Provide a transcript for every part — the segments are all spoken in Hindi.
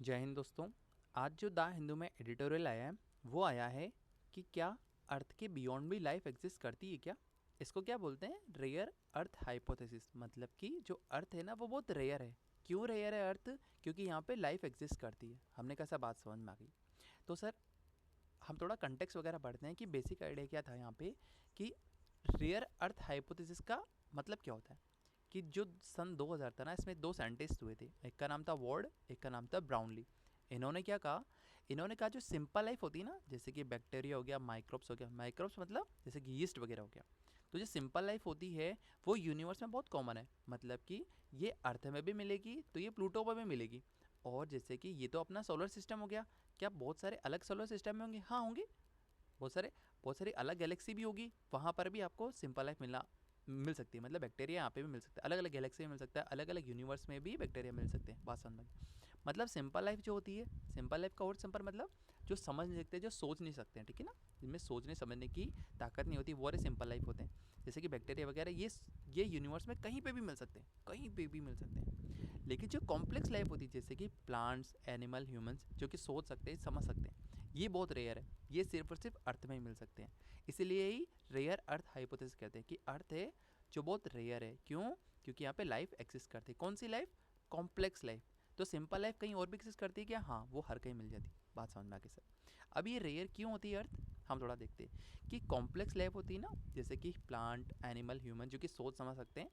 जय हिंद दोस्तों। आज जो द हिंदू में एडिटोरियल आया है वो आया है कि क्या अर्थ के बियॉन्ड भी लाइफ एग्जिस्ट करती है क्या। इसको क्या बोलते हैं, रेयर अर्थ हाइपोथेसिस। मतलब कि जो अर्थ है ना वो बहुत रेयर है। क्यों रेयर है अर्थ? क्योंकि यहाँ पे लाइफ एग्जिस्ट करती है। हमने कैसा बात समझ में आ गई। तो सर हम थोड़ा कंटेक्स्ट वगैरह पढ़ते हैं कि बेसिक आइडिया क्या था यहाँ पे कि रेयर अर्थ हाइपोथेसिस का मतलब क्या होता है। कि जो सन 2000 था ना, इसमें दो साइंटिस्ट हुए थे, एक का नाम था वार्ड, एक का नाम था ब्राउनली। इन्होंने क्या कहा, इन्होंने कहा जो सिंपल लाइफ होती है ना, जैसे कि बैक्टीरिया हो गया, माइक्रोब्स हो गया, माइक्रोब्स मतलब जैसे कि यीस्ट वगैरह हो गया, तो जो सिंपल लाइफ होती है वो यूनिवर्स में बहुत कॉमन है। मतलब कि ये अर्थ में भी मिलेगी तो ये प्लूटो पर भी मिलेगी। और जैसे कि ये तो अपना सोलर सिस्टम हो गया, क्या बहुत सारे अलग सोलर सिस्टम में होंगे? हाँ होंगे। बहुत सारी अलग गैलेक्सी भी होगी, वहाँ पर भी आपको सिंपल लाइफ मिल सकती है। मतलब बैक्टीरिया यहाँ पे भी मिल सकता है, अलग अलग गैलेक्सी में मिल सकता है, अलग अलग यूनिवर्स में भी बैक्टीरिया मिल सकते हैं। बात समझ में? मतलब सिंपल लाइफ जो होती है, सिंपल लाइफ का और सिंपल मतलब जो समझ नहीं सकते, जो सोच नहीं सकते हैं, ठीक है ना, जिनमें सोचने समझने की ताकत नहीं होती, वो वाले सिंपल लाइफ होते हैं। जैसे कि बैक्टीरिया वगैरह, ये यूनिवर्स में कहीं पे भी मिल सकते हैं, कहीं पे भी मिल सकते हैं। लेकिन जो कॉम्प्लेक्स लाइफ होती है, जैसे कि प्लांट्स, एनिमल, ह्यूमंस, जो कि सोच सकते हैं, समझ सकते हैं, ये बहुत रेयर है। ये सिर्फ और सिर्फ अर्थ में ही मिल सकते हैं। इसीलिए ही रेयर अर्थ हाइपोथेसिस कहते हैं कि अर्थ है जो बहुत रेयर है। क्यों? क्योंकि यहाँ पे लाइफ एक्सिस्ट करती है। कौन सी लाइफ? Complex life. तो सिंपल लाइफ कहीं और भी एक्सिस्ट करती है क्या? हाँ, वो हर कहीं मिल जाती। बात समझ में आके सर। अब ये रेयर क्यों होती है अर्थ, हम थोड़ा देखते हैं कि कॉम्प्लेक्स लाइफ होती है ना, जैसे कि प्लांट, एनिमल, ह्यूमन, जो कि सोच समझ सकते हैं,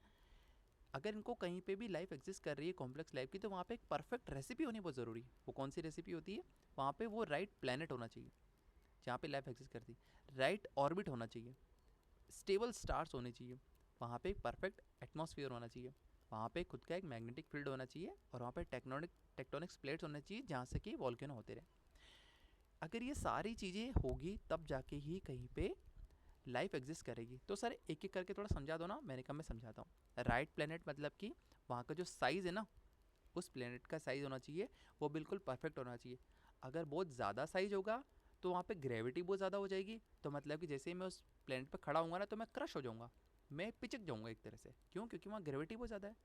अगर इनको कहीं पे भी लाइफ एग्जिस्ट कर रही है कॉम्प्लेक्स लाइफ की, तो वहाँ पे एक परफेक्ट रेसिपी होनी बहुत ज़रूरी है। वो कौन सी रेसिपी होती है? वहाँ पे वो राइट प्लेनेट होना चाहिए जहाँ पे लाइफ एग्जिस्ट करती है, राइट ऑर्बिट होना चाहिए, स्टेबल स्टार्स होने चाहिए, वहाँ पे एक परफेक्ट एटमॉस्फेयर होना चाहिए, वहाँ पे खुद का एक मैग्नेटिक फील्ड होना चाहिए, और वहाँ पे टेक्टोनिक्स प्लेट्स होने चाहिए जहाँ से कि वॉल्केनो होते रहे। अगर ये सारी चीज़ें होगी तब जाके ही कहीं पे लाइफ एग्जिस्ट करेगी। तो सर एक एक करके थोड़ा समझा दो ना। मैंने कहा मैं समझाता हूँ। राइट प्लेनेट मतलब कि वहाँ का जो साइज़ है ना, उस प्लेनेट का साइज़ होना चाहिए वो बिल्कुल परफेक्ट होना चाहिए। अगर बहुत ज़्यादा साइज़ होगा तो वहाँ पे ग्रेविटी बहुत ज़्यादा हो जाएगी, तो मतलब कि जैसे ही मैं उस प्लेनेट पे खड़ा हूँगा ना, तो मैं क्रश हो जाऊँगा, मैं पिचक जाऊँगा एक तरह से। क्यों? क्योंकि वहाँ ग्रेविटी बहुत ज़्यादा है।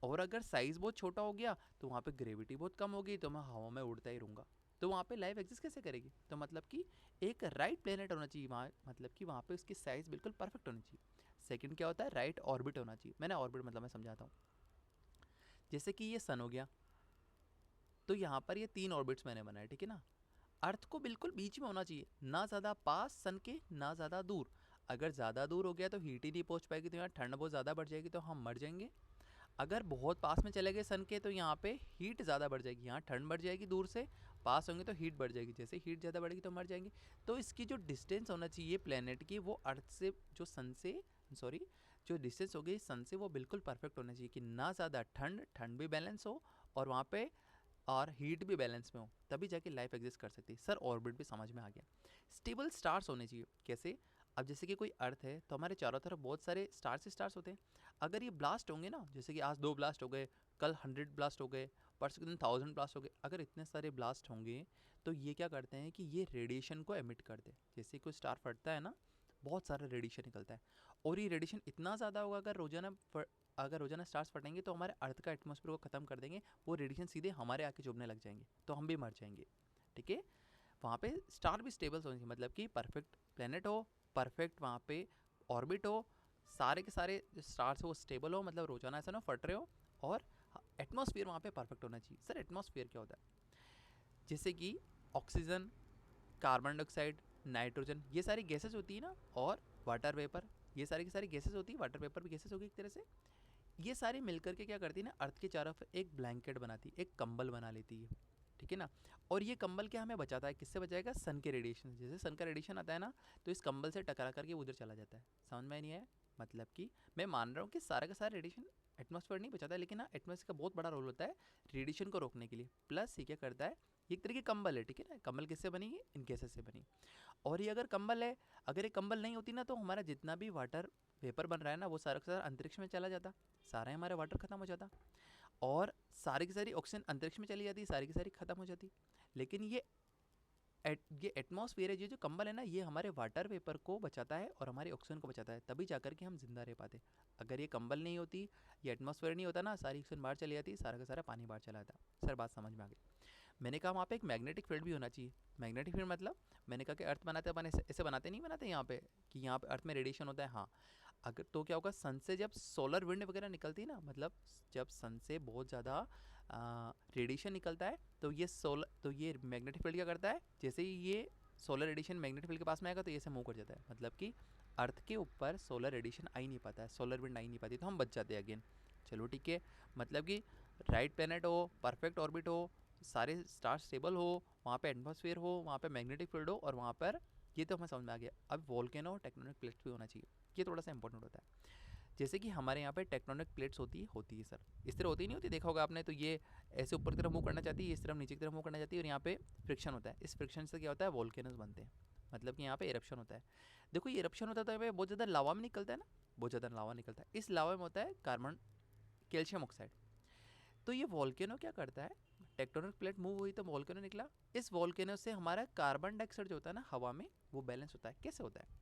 और अगर साइज़ बहुत छोटा हो गया तो वहाँ पे ग्रेविटी बहुत कम होगी, तो मैं हवा में उड़ता ही रहूँगा। तो वहाँ पे लाइफ एग्जिस्ट कैसे करेगी? तो मतलब कि एक राइट प्लेनेट होना चाहिए वहाँ, मतलब कि वहाँ पे उसकी साइज़ बिल्कुल परफेक्ट होनी चाहिए। सेकंड क्या होता है? राइट ऑर्बिट होना चाहिए। मैंने ऑर्बिट मतलब मैं समझाता हूँ। जैसे कि ये सन हो गया, तो यहाँ पर ये 3 ऑर्बिट्स मैंने बनाए, ठीक है ना। अर्थ को बिल्कुल बीच में होना चाहिए, ना ज़्यादा पास सन के, ना ज़्यादा दूर। अगर ज़्यादा दूर हो गया तो हीट ही नहीं पहुँच पाएगी, तो यहाँ ठंड बहुत ज़्यादा बढ़ जाएगी, तो हम मर जाएंगे। अगर बहुत पास में चले गए सन के, तो यहाँ पे हीट ज़्यादा बढ़ जाएगी, यहाँ ठंड बढ़ जाएगी। दूर से पास होंगे तो हीट बढ़ जाएगी, जैसे हीट ज़्यादा बढ़ेगी तो मर जाएंगे। तो इसकी जो डिस्टेंस होना चाहिए प्लेनेट की, वो अर्थ से, जो सन से, सॉरी, जो डिस्टेंस होगी सन से, वो बिल्कुल परफेक्ट होना चाहिए कि ना ज़्यादा ठंड, ठंड भी बैलेंस हो, और वहाँ पे और हीट भी बैलेंस में हो, तभी जाके लाइफ एग्जिस्ट कर सकती है। सर ऑर्बिट भी समझ में आ गया। स्टेबल स्टार्स होने चाहिए। कैसे? अब जैसे कि कोई अर्थ है तो हमारे चारों तरफ बहुत सारे स्टार्स होते हैं। अगर ये ब्लास्ट होंगे ना, जैसे कि आज 2 ब्लास्ट हो गए, कल 100 ब्लास्ट हो गए, परसों के दिन 1000 ब्लास्ट हो गए, अगर इतने सारे ब्लास्ट होंगे तो ये क्या करते हैं कि ये रेडिएशन को एमिट करते हैं। जैसे कोई स्टार फटता है ना, बहुत सारा रेडिएशन निकलता है, और ये रेडिएशन इतना ज़्यादा होगा, अगर रोजाना स्टार्स फटेंगे तो हमारे अर्थ का एटमॉस्फेयर को ख़त्म कर देंगे। वो रेडिएशन सीधे हमारे आके चुभने लग जाएंगे, तो हम भी मर जाएंगे, ठीक है। वहाँ पे स्टार भी स्टेबल होने चाहिए, मतलब कि परफेक्ट प्लेनेट हो, परफेक्ट वहाँ पे ऑर्बिट हो, सारे के सारे जो स्टार्स हो वो स्टेबल हो, मतलब रोजाना ऐसा ना फट रहे हो, और एटमॉस्फेयर वहाँ पे परफेक्ट होना चाहिए। सर एटमॉस्फेयर क्या होता है? जैसे कि ऑक्सीजन, कार्बन डाइऑक्साइड, नाइट्रोजन, ये सारी गैसेस होती है ना, और वाटर वेपर, ये सारी की सारी गैसेस होती है। वाटर वेपर भी गैसेस होगी एक तरह से। ये सारी मिलकर के क्या करती है ना, अर्थ के चारों तरफ एक ब्लैंकेट बनाती है, एक कंबल बना लेती है, ठीक है ना। और ये कंबल क्या हमें बचाता है? किससे बचाएगा? सन के रेडिएशन। जैसे सन का रेडिएशन आता है ना, तो इस कंबल से टकरा करके उधर चला जाता है। समझ में नहीं आया? मतलब कि मैं मान रहा हूँ कि सारा का सारा रेडिएशन एटमॉस्फेयर नहीं बचाता है, लेकिन ना एटमॉस्फेयर का बहुत बड़ा रोल होता है रेडिएशन को रोकने के लिए। प्लस ये क्या करता है, ये एक तरह की कंबल है, ठीक है ना। कंबल किससे बनी है? इन गैसेस से बनी। और ये अगर कंबल है, अगर ये कंबल नहीं होती ना, तो हमारा जितना भी वाटर वेपर बन रहा है ना, वो सारा का सारा अंतरिक्ष में चला जाता, सारा ही हमारा वाटर खत्म हो जाता, और सारी की सारी ऑक्सीजन अंतरिक्ष में चली जाती, सारी की सारी खत्म हो जाती। लेकिन ये एटमॉस्फेयर है, ये जो कंबल है ना, ये हमारे वाटर वेपर को बचाता है और हमारे ऑक्सीजन को बचाता है, तभी जाकर के हम जिंदा रह पाते। अगर ये कंबल नहीं होती, ये एटमॉस्फेयर नहीं होता ना, सारी ऑक्सीजन बाहर चली जाती, सारा का सारा पानी बाहर चला जाता। सर बात समझ में आ गई। मैंने कहा वहाँ पे एक मैग्नेटिक फील्ड भी होना चाहिए। मैग्नेटिक फील्ड मतलब मैंने कहा कि अर्थ बनाते अपन ऐसे ऐसे बनाते नहीं बनाते यहाँ पे कि यहाँ पे अर्थ में रेडिएशन होता है। हाँ, अगर तो क्या होगा, सन से जब सोलर विंड वगैरह निकलती है ना, मतलब जब सन से बहुत ज़्यादा रेडिएशन निकलता है तो ये मैग्नेटिक फील्ड क्या करता है, जैसे ही ये सोलर रेडिएशन मैग्नेटिक फील्ड के पास में आएगा तो ये से मूव कर जाता है। मतलब कि अर्थ के ऊपर सोलर रेडिएशन आ ही नहीं पाता है, सोलर विंड आ ही नहीं पाती, तो हम बच जाते हैं अगेन। चलो ठीक है, मतलब कि राइट प्लेनेट हो, परफेक्ट ऑर्बिट हो, सारे स्टार स्टेबल हो, वहाँ पे एटमॉस्फेयर हो, वहाँ पे मैग्नेटिक फील्ड हो, और वहाँ पर ये तो हमें समझ में आ गया। अब वोल्केनो टेक्टोनिक प्लेट्स भी होना चाहिए, ये थोड़ा सा इंपॉर्टेंट होता है। जैसे कि हमारे यहाँ पे टेक्टोनिक प्लेट्स होती है सर, इस तरह होती नहीं होती, देखा होगा आपने, तो ये ऐसे ऊपर की तरफ मूव करना चाहती है, इस तरफ नीचे की तरफ मूव करना चाहती है, और यहाँ पे फ्रिक्शन होता है। इस फ्रिक्शन से क्या होता है, वोल्केनोस बनते हैं, मतलब कि यहाँ पे इरप्शन होता है। देखो ये इरप्शन होता है तो यहाँ पे बहुत ज़्यादा लावा में निकलता है ना, बहुत ज़्यादा लावा निकलता है। इस लावा में होता है कार्बन कैल्शियम ऑक्साइड। तो ये वोल्केनो क्या करता है, टेक्टोनिक प्लेट मूव हुई तो वोल्केनो निकला, इस वोल्केनो से हमारा कार्बन डाइऑक्साइड जो होता है ना हवा में, वो बैलेंस होता है। कैसे होता है,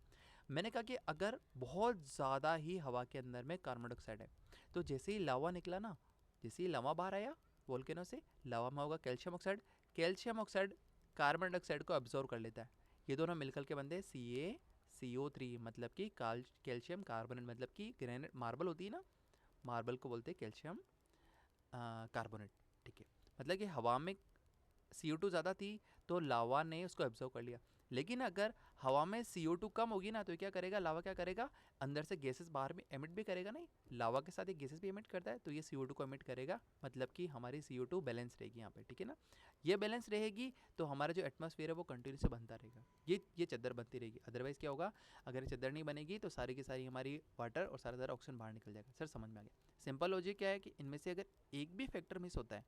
मैंने कहा कि अगर बहुत ज़्यादा ही हवा के अंदर में कार्बन डाइऑक्साइड है, तो जैसे ही लावा निकला ना, जैसे ही लावा बाहर आया वोल्केनो से, लावा में होगा calcium oxide, calcium oxide carbon dioxide को एब्जॉर्व कर लेता है। ये दोनों मिलकर के बनते हैं CaCO3, मतलब कि कैल्शियम कार्बोनेट, मतलब कि ग्रेनाइट मार्बल होती है ना, मार्बल को बोलते हैं कैल्शियम कार्बोनेट। ठीक है, मतलब कि हवा में CO2 ज़्यादा थी तो लावा ने उसको एब्जॉर्व कर लिया। लेकिन अगर हवा में CO2 कम होगी ना, तो क्या करेगा, लावा क्या करेगा, अंदर से गैसेस बाहर में एमिट भी करेगा। नहीं, लावा के साथ ये गैसेस भी एमिट करता है, तो ये CO2 को एमिट करेगा, मतलब कि हमारी CO2 बैलेंस रहेगी यहाँ पे। ठीक है ना, ये बैलेंस रहेगी तो हमारा जो एटमॉस्फेयर है वो कंटिन्यू से बनता रहेगा, ये चद्दर बनती रहेगी। अदरवाइज क्या होगा, अगर ये चद्दर नहीं बनेगी तो सारी की सारी हमारी वाटर और सारा ऑक्सीजन बाहर निकल जाएगा। सर समझ में आ गया। सिंपल लॉजिक क्या है कि इनमें से अगर एक भी फैक्टर मिस होता है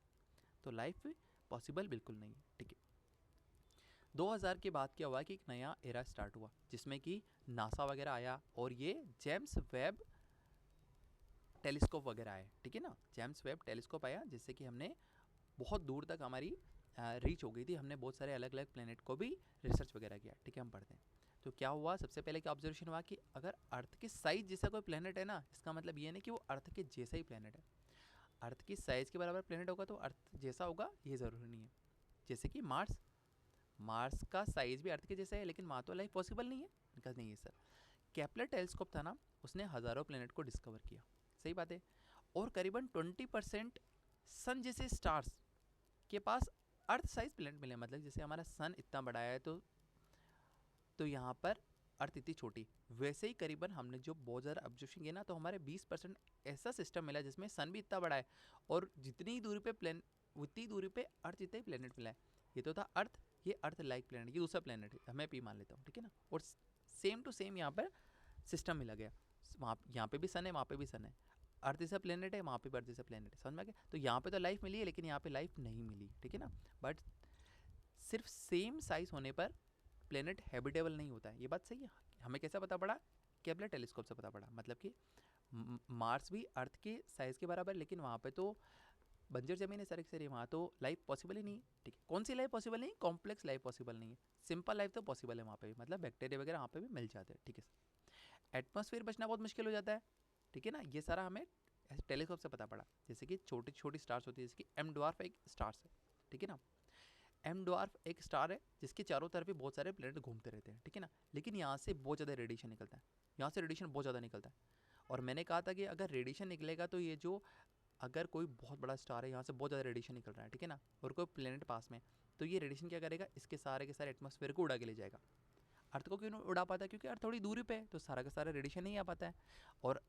तो लाइफ पॉसिबल बिल्कुल नहीं है। ठीक है, 2000 के बाद क्या हुआ कि एक नया एरा स्टार्ट हुआ, जिसमें कि नासा वगैरह आया और ये जेम्स वेब टेलीस्कोप वगैरह आए। ठीक है ना, जेम्स वेब टेलीस्कोप आया, जिससे कि हमने बहुत दूर तक हमारी रीच हो गई थी, हमने बहुत सारे अलग अलग प्लेनेट को भी रिसर्च वगैरह किया। ठीक है, हम पढ़ते हैं। तो क्या हुआ, सबसे पहले क्या ऑब्जर्वेशन हुआ कि अगर अर्थ के साइज जैसा कोई प्लेनेट है ना, इसका मतलब ये नहीं कि वो अर्थ के जैसा ही प्लेनेट है। अर्थ की साइज के बराबर प्लेनेट होगा तो अर्थ जैसा होगा, ये ज़रूरी नहीं है। जैसे कि मार्स, मार्स का साइज भी अर्थ के जैसा है, लेकिन वहाँ तो लाइफ पॉसिबल नहीं है। निकल नहीं है सर। केपलर टेलीस्कोप था ना, उसने हज़ारों प्लेनेट को डिस्कवर किया, सही बात है, और करीबन 20% सन जैसे स्टार्स के पास अर्थ साइज प्लेनेट मिले। मतलब जैसे हमारा सन इतना बड़ा है तो यहाँ पर अर्थ इतनी छोटी, वैसे ही करीबन हमने जो बहुत ज़्यादा ऑब्जर्वेशन किया ना, तो हमारे 20% ऐसा सिस्टम मिला जिसमें सन भी इतना बड़ा है, और जितनी दूरी पे उतनी दूरी पे अर्थ जितना ही प्लेनेट मिला है। ये तो था अर्थ, ये अर्थ लाइक प्लेनेट, ये दूसरा प्लेनेट है, मैं पी मान लेता हूँ। ठीक है ना, और सेम टू सेम यहाँ पर सिस्टम मिला गया, वहाँ यहाँ पे भी सन है, वहाँ पे भी सन है, अर्थ जैसा प्लेनेट है, वहाँ पे भी अर्थ जैसा प्लेनेट है। समझ में आ गया। तो यहाँ पे तो लाइफ मिली है, लेकिन यहाँ पे लाइफ नहीं मिली। ठीक है ना, बट सिर्फ सेम साइज होने पर प्लेनेट हैबिटेबल नहीं होता है, ये बात सही है। हमें कैसा पता पड़ा, केपलर टेलीस्कोप से पता पड़ा। मतलब कि मार्स भी अर्थ के साइज़ के बराबर, लेकिन वहाँ पे तो बंजर जमीन है सारी की सारी, वहाँ तो लाइफ पॉसिबल ही नहीं है। ठीक है, कौन सी लाइफ पॉसिबल नहीं, कॉम्प्लेक्स लाइफ पॉसिबल नहीं है, सिंपल लाइफ तो पॉसिबल है वहाँ पे भी, मतलब बैक्टीरिया वगैरह वहाँ पे भी मिल जाते हैं। ठीक है, एटमॉस्फेयर बचना बहुत मुश्किल हो जाता है। ठीक है ना, ये सारा हमें टेलीस्कोप से पता पड़ा। जैसे कि छोटी छोटी स्टार्स होती है, जैसे कि एम डॉर्फ एक स्टार्स है। ठीक है ना, एम डॉर्फ एक स्टार है जिसके चारों तरफ भी बहुत सारे प्लेनेट घूमते रहते हैं। ठीक है ना, लेकिन यहाँ से बहुत ज़्यादा रेडिएशन निकलता है, यहाँ से रेडिएशन बहुत ज़्यादा निकलता है। और मैंने कहा था कि अगर रेडिएशन निकलेगा तो ये जो, अगर कोई बहुत बड़ा स्टार है, यहाँ से बहुत ज़्यादा रेडिएशन निकल रहा है, ठीक है ना, और कोई प्लेनेट पास में, तो ये रेडिएशन क्या करेगा, इसके सारे के सारे एटमॉस्फेयर को उड़ा के ले जाएगा। अर्थ को क्यों नहीं उड़ा पाता, क्योंकि अर्थ थोड़ी दूरी पे है, तो सारा का सारा रेडिएशन नहीं आ पाता है। और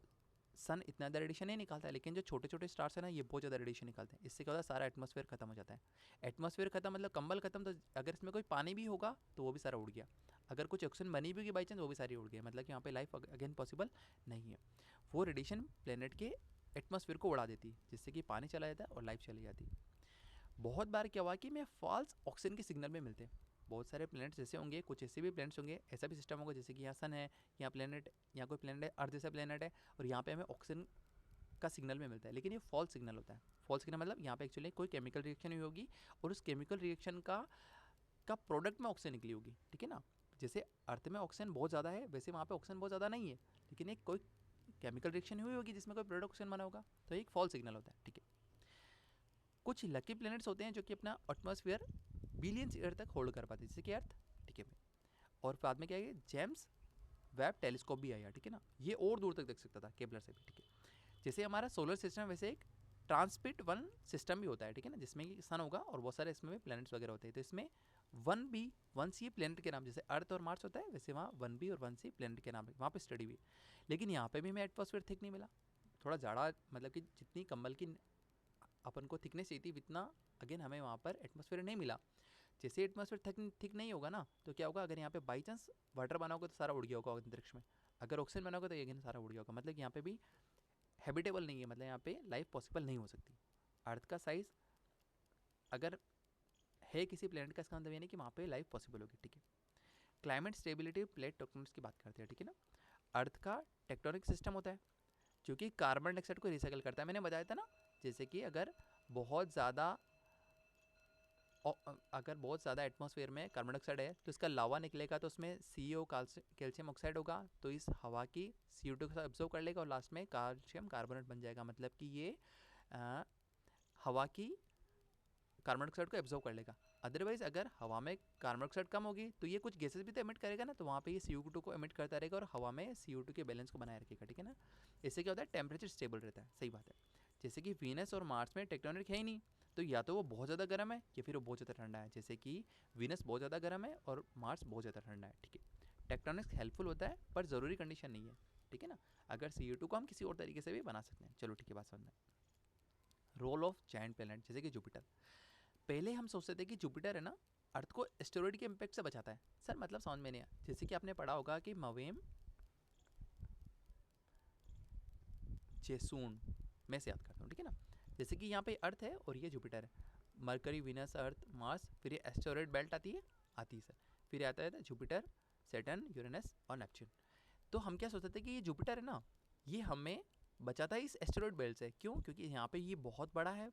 सन इतना ज़्यादा रेडिएशन नहीं निकालता है, लेकिन जो छोटे छोटे स्टार्स है ना, ये बहुत ज़्यादा रेडिएशन निकालते हैं। इससे क्या होता है, सारा एटमॉस्फेयर खत्म हो जाता है। एटमॉस्फेयर खत्म मतलब कंबल खत्म, तो अगर इसमें कोई पानी भी होगा तो वो भी सारा उड़ गया। अगर कुछ ऑक्सीजन बनी भी होगी बाई चांस, वो भी सारी उड़ गई। मतलब कि यहाँ पे लाइफ अगेन पॉसिबल नहीं है। वो रेडिएशन प्लेनेट के एटमॉस्फेयर को उड़ा देती है, जिससे कि पानी चला जाता है और लाइफ चली जाती है। बहुत बार क्या हुआ कि मैं फॉल्स ऑक्सीजन के सिग्नल में मिलते हैं। बहुत सारे प्लैनेट्स जैसे होंगे, कुछ ऐसे भी प्लैनेट्स होंगे, ऐसा भी सिस्टम होगा जैसे कि यहाँ सन है, यहाँ प्लैनेट, यहाँ कोई प्लैनेट है, अर्थ जैसा प्लैनेट है, और यहाँ पे हमें ऑक्सीजन का सिग्नल में मिलता है, लेकिन ये फॉल्स सिग्नल होता है। फॉल्स सिग्नल मतलब यहाँ पे एक्चुअली कोई केमिकल रिएक्शन हुई होगी, और उस केमिकल रिएक्शन का प्रोडक्ट में ऑक्सीजन निकली होगी। ठीक है ना, जैसे अर्थ में ऑक्सीजन बहुत ज़्यादा है, वैसे वहाँ पे ऑक्सीजन बहुत ज़्यादा नहीं है, लेकिन एक कोई केमिकल रिएक्शन हुई होगी जिसमें कोई प्रोडक्ट ऑक्सीजन बना होगा, तो एक फॉल्स सिग्नल होता है। ठीक है, कुछ लकी प्लैनेट्स होते हैं जो कि अपना एटमॉस्फेयर बिलियंस ईयर तक होल्ड कर पाते हैं, जैसे कि अर्थ, ठीक है। और बाद में क्या है, जेम्स वेब टेलीस्कोप भी आया, ठीक है ना, ये और दूर तक देख सकता था केपलर से भी, ठीक है। जैसे हमारा सोलर सिस्टम वैसे एक ट्रांसपिट वन सिस्टम भी होता है, ठीक है ना, जिसमें कि सन होगा और बहुत सारे इसमें भी प्लैनेट्स वगैरह होते हैं। तो इसमें वन सी प्लैनेट के नाम, जैसे अर्थ और मार्स होता है, वैसे वहाँ वन बी और वन सी प्लैनेट के नाम है, वहाँ पे स्टडी हुई। लेकिन यहाँ पे भी हमें एटमॉस्फेयर थिक नहीं मिला, थोड़ा जाड़ा, मतलब कि जितनी कंबल की अपन को थिकनेस चाहिए थी उतना अगेन हमें वहाँ पर एटमॉस्फेयर नहीं मिला। जैसे एटमॉस्फेयर थिक नहीं होगा ना, तो क्या होगा, अगर यहाँ पे बाई चांस वाटर बना होगा तो सारा उड़ गया होगा अंतरिक्ष में, अगर ऑक्सीजन बना होगा तो अगेन सारा उड़ गया होगा, मतलब यहाँ पे भी हैबिटेबल नहीं है, मतलब यहाँ पे लाइफ पॉसिबल नहीं हो सकती। अर्थ का साइज अगर है किसी प्लेनेट का, इसका मतलब ये नहीं कि वहाँ पे लाइफ पॉसिबल होगी, ठीक है। क्लाइमेट स्टेबिलिटी प्लेट टेक्टोनिक्स की बात करते हैं, ठीक है ना। अर्थ का टेक्टोनिक सिस्टम होता है जो कि कार्बन डाइऑक्साइड को रिसाइकल करता है, मैंने बताया था ना। जैसे कि अगर बहुत ज़्यादा एटमॉस्फेयर में कार्बन डाइऑक्साइड है तो इसका लावा निकलेगा, तो उसमें CO कैल्शियम ऑक्साइड होगा, तो इस हवा की CO2 को एब्जॉर्ब कर लेगा और लास्ट में कैल्शियम कार्बोनेट बन जाएगा, मतलब कि ये हवा की कार्बन डाइऑक्साइड को एब्जॉर्ब कर लेगा। अदरवाइज अगर हवा में कार्बन डाइऑक्साइड कम होगी तो ये कुछ गैसेस भी तो एमिट करेगा ना, तो वहाँ पे ये CO2 को एमिट करता रहेगा और हवा में CO2 के बैलेंस को बनाए रखेगा, ठीक है ना। इससे क्या होता है, टेम्परेचर स्टेबल रहता है, सही बात है। जैसे कि वीनस और मार्स में टेक्टोनिक है ही नहीं, तो या तो वो बहुत ज़्यादा गर्म है या फिर वो बहुत ज़्यादा ठंडा है, जैसे कि वीनस बहुत ज़्यादा गर्म है और मार्स बहुत ज़्यादा ठंडा है, ठीक है। टेक्टोनिक्स हेल्पफुल होता है पर ज़रूरी कंडीशन नहीं है, ठीक है ना। अगर CO2 को हम किसी और तरीके से भी बना सकते हैं, चलो ठीक है, बात समझ में। रोल ऑफ जायंट प्लैनेट, जैसे कि जुपिटर। पहले हम सोचते थे कि जुपिटर है ना, अर्थ को एस्टेरॉइड के इम्पैक्ट से बचाता है। सर मतलब समझ में नहीं आया। जैसे कि आपने पढ़ा होगा कि मवेम जेसून, मैं से याद करता हूँ, ठीक है ना। जैसे कि यहाँ पे अर्थ है और ये जुपिटर है, मरकरी, वीनस, अर्थ, मार्स, फिर ये एस्टेरॉइड बेल्ट आती है सर, फिर आता है जुपिटर, सैटर्न, यूरेनस और नेपच्यून। तो हम क्या सोचते थे कि ये जुपिटर है ना, ये हमें बचाता है इस एस्टेरॉइड बेल्ट से। क्यों? क्योंकि यहाँ पे ये बहुत बड़ा है,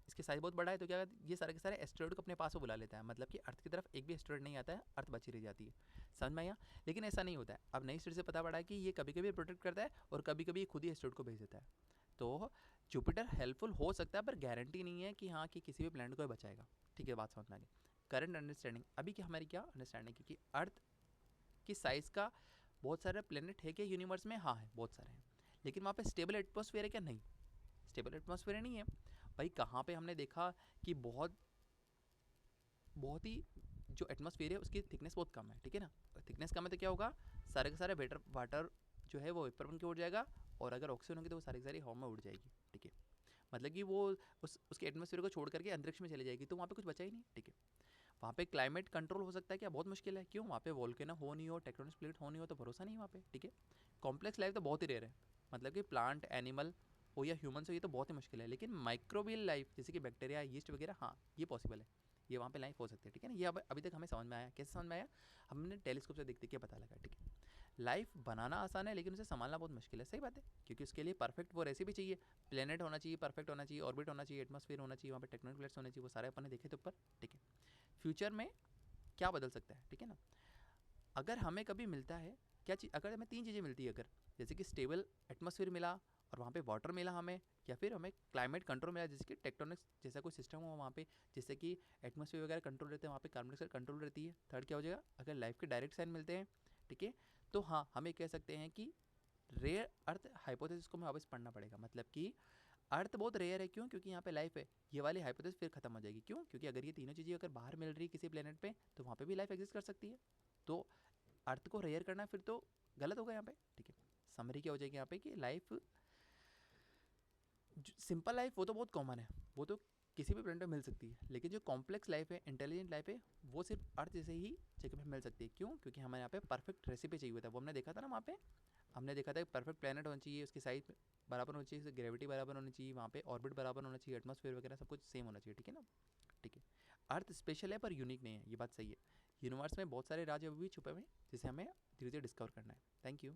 इसके साइज बहुत बड़ा है, तो क्या ये सारे के सारे एस्टेरॉइड को अपने पास में बुला लेता है, मतलब कि अर्थ की तरफ एक भी एस्टेरॉइड नहीं आता है, अर्थ बची रह जाती है। समझ में आया? लेकिन ऐसा नहीं होता है, अब नई स्टडी से पता पड़ा है कि ये कभी कभी प्रोटेक्ट करता है और कभी कभी खुद ही एस्टेरॉइड को भेज देता है। तो जुपिटर हेल्पफुल हो सकता है पर गारंटी नहीं है कि हाँ कि किसी भी प्लैनेट को बचाएगा, ठीक है, बात समझ में आ गई। करंट अंडरस्टैंडिंग, अभी की हमारी क्या अंडरस्टैंडिंग है कि अर्थ की साइज़ का बहुत सारे प्लैनेट है क्या यूनिवर्स में? हाँ है, बहुत सारे हैं, लेकिन वहाँ पे स्टेबल एटमॉस्फेयर है क्या? नहीं, स्टेबल एटमॉस्फेयर नहीं है भाई। कहाँ पे हमने देखा कि बहुत बहुत ही जो एटमॉस्फेयर है उसकी थिकनेस बहुत कम है, ठीक है ना। थिकनेस कम है तो क्या होगा, सारे के सारे बेटर वाटर जो है वो वेपर बन के उड़ जाएगा, और अगर ऑक्सीजन होगी तो वो सारी की सारी हवा में उड़ जाएगी, ठीक है। मतलब कि वो उसके एटमॉस्फेयर को छोड़ करके अंतरिक्ष में चली जाएगी, तो वहाँ पे कुछ बचा ही नहीं, ठीक है। वहाँ पे क्लाइमेट कंट्रोल हो सकता है क्या? बहुत मुश्किल है। क्यों? वहाँ पे वोल्केनो हो नहीं हो, टेक्टोनिक प्लेट हो नहीं हो, तो भरोसा नहीं है वहाँ पे, ठीक है। कॉम्प्लेक्स लाइफ तो बहुत ही रेयर है, मतलब कि प्लांट, एनिमल हो या ह्यूमन हो, ये तो बहुत ही मुश्किल है। लेकिन माइक्रोबियल लाइफ जैसे कि बैक्टीरिया, यीस्ट वगैरह, हाँ ये पॉसिबल है, ये वहाँ पे लाइफ हो सकती है, ठीक है ना। ये अभी तक हमें समझ में आया। कैसे समझ में आया? हमने टेलीस्कोप से देख के पता लगा, ठीक है। लाइफ बनाना आसान है लेकिन उसे संभालना बहुत मुश्किल है, सही बात है, क्योंकि उसके लिए परफेक्ट वो रेसिपी चाहिए, प्लेनेट होना चाहिए, परफेक्ट होना चाहिए, ऑर्बिट होना चाहिए, एटमॉस्फेयर होना चाहिए, वहाँ पे टेक्टोनिक प्लेट्स होने चाहिए, वो सारे अपन ने देखे थे ऊपर, ठीक है। फ्यूचर में क्या बदल सकता है, ठीक है ना। अगर हमें कभी मिलता है क्या चीज़, अगर हमें 3 चीज़ें मिलती है, अगर जैसे कि स्टेबल एटमॉस्फेयर मिला और वहाँ पे वाटर मिला हमें, या फिर हमें क्लाइमेट कंट्रोल मिला, जैसे कि टेक्टोनिक्स जैसा कोई सिस्टम हो वहाँ पे, जैसे कि एटमॉस्फेयर वगैरह कंट्रोल रहते हैं, वहाँ पे कार्बन डाइऑक्साइड कंट्रोल रहती है। थर्ड क्या हो जाएगा, अगर लाइफ के डायरेक्ट साइन मिलते हैं, ठीक है, तो हाँ हमें कह सकते हैं कि रेयर अर्थ हाइपोथेसिस को हमें वापस पढ़ना पड़ेगा। मतलब कि अर्थ बहुत रेयर है, क्यों? क्योंकि यहाँ पे लाइफ है, ये वाली हाइपोथेसिस फिर खत्म हो जाएगी। क्यों? क्योंकि अगर ये तीनों चीज़ें अगर बाहर मिल रही है किसी प्लेनेट पे, तो वहाँ पे भी लाइफ एग्जिस्ट कर सकती है। तो अर्थ को रेयर करना फिर तो गलत होगा यहाँ पे, ठीक है। समरी क्या हो जाएगी यहाँ पे कि लाइफ, सिंपल लाइफ वो तो बहुत कॉमन है, वो तो किसी भी प्लेनेट पे मिल सकती है, लेकिन जो कॉम्प्लेक्स लाइफ है, इंटेलिजेंट लाइफ है, वो सिर्फ अर्थ जैसे ही जगह पे मिल सकती है। क्यों? क्योंकि हमें यहाँ पे परफेक्ट रेसिपी चाहिए हुआ था, वो हमने देखा था ना वहाँ पे, हमने देखा था परफेक्ट प्लेनेट होना चाहिए, उसकी साइज बराबर होनी चाहिए, ग्रेविटी बराबर होनी चाहिए, वहाँ पे ऑर्बिट बराबर होना चाहिए, एटमॉस्फेयर वगैरह सब कुछ सेम होना चाहिए, ठीक है ना, ठीक है। अर्थ स्पेशल है पर यूनिक नहीं है, ये बात सही है। यूनिवर्स में बहुत सारे राज अभी भी छुपे हुए हैं जिसे हमें धीरे धीरे डिस्कवर करना है। Thank you.